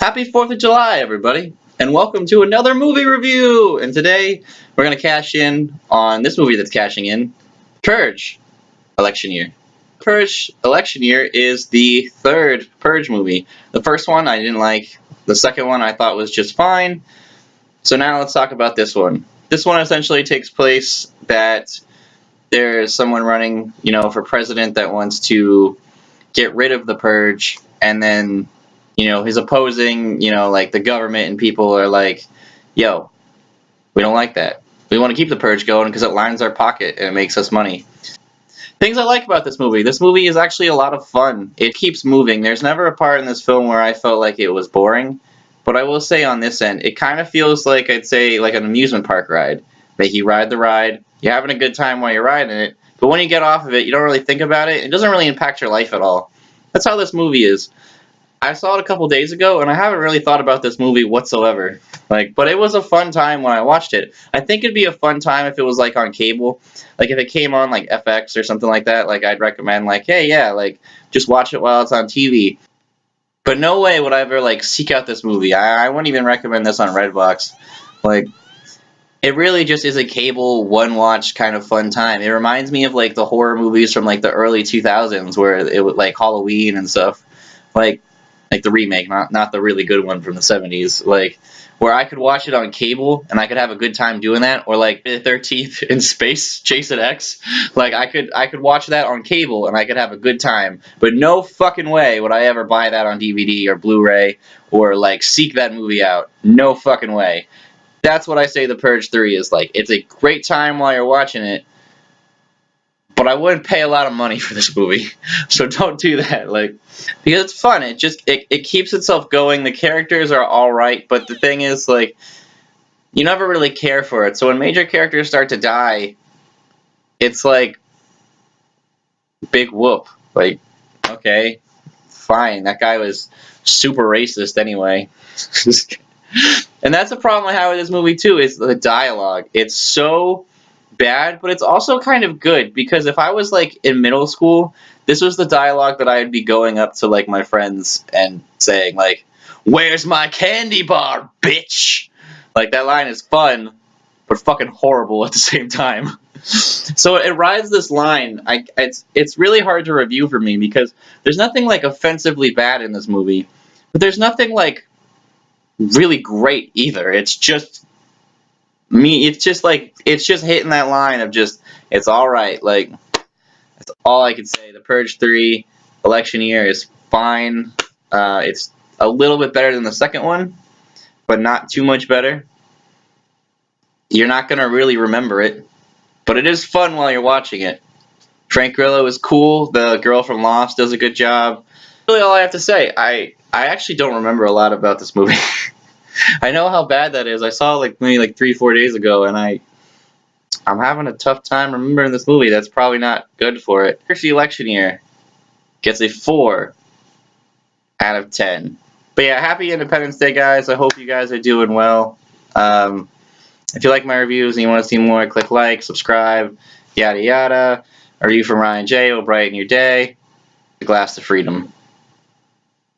Happy 4th of July, everybody, and welcome to another movie review! And today, we're going to cash in on this movie that's cashing in, Purge, Election Year. Purge, Election Year is the third Purge movie. The first one I didn't like, the second one I thought was just fine, so now let's talk about this one. This one essentially takes place that there's someone running, for president that wants to get rid of the Purge, and then he's opposing, like the government, and people are like, yo, we don't like that. We want to keep the Purge going because it lines our pocket and it makes us money. Things I like about this movie is actually a lot of fun. It keeps moving. There's never a part in this film where I felt like it was boring. But I will say on this end, it kind of feels like, I'd say, like an amusement park ride. Like you ride the ride, you're having a good time while you're riding it, but when you get off of it, you don't really think about it. It doesn't really impact your life at all. That's how this movie is. I saw it a couple days ago, and I haven't really thought about this movie whatsoever. But it was a fun time when I watched it. I think it'd be a fun time if it was, like, on cable. Like, if it came on, like, FX or something like that, like, I'd recommend, like, hey, yeah, like, just watch it while it's on TV. But no way would I ever, like, seek out this movie. I wouldn't even recommend this on Redbox. Like, it really just is a cable, one-watch kind of fun time. It reminds me of, like, the horror movies from, like, the early 2000s where it was, like, Halloween and stuff. Like the remake, not the really good one from the 70s, like, where I could watch it on cable, and I could have a good time doing that, or, like, the 13th in Space, Jason X, like, I could watch that on cable, and I could have a good time, but no fucking way would I ever buy that on DVD or Blu-ray, or, like, seek that movie out. No fucking way. That's what I say The Purge 3 is like. It's a great time while you're watching it, but I wouldn't pay a lot of money for this movie, so don't do that. Like, because it's fun. It keeps itself going. The characters are all right, but the thing is, like, you never really care for it. So when major characters start to die, it's like big whoop. Like, okay, fine. That guy was super racist anyway. And that's the problem I have with this movie too. Is the dialogue. It's so bad, but it's also kind of good, because if I was, like, in middle school, this was the dialogue that I'd be going up to, like, my friends and saying, like, where's my candy bar, bitch? Like, that line is fun, but fucking horrible at the same time. So it rides this line. It's really hard to review for me, because there's nothing, like, offensively bad in this movie, but there's nothing, like, really great either. It's just it's just hitting that line of just, it's alright. Like, that's all I can say. The Purge 3 Election Year is fine. It's a little bit better than the second one, but not too much better. You're not going to really remember it, but it is fun while you're watching it. Frank Grillo is cool. The girl from Lost does a good job. Really all I have to say. I actually don't remember a lot about this movie. I know how bad that is. I saw it maybe 3-4 days ago, and I'm having a tough time remembering this movie. That's probably not good for it. The Election Year gets a 4 out of 10. But yeah, happy Independence Day, guys. I hope you guys are doing well. If you like my reviews and you want to see more, click like, subscribe, yada yada. A review from Ryan J will brighten your day. A glass of freedom.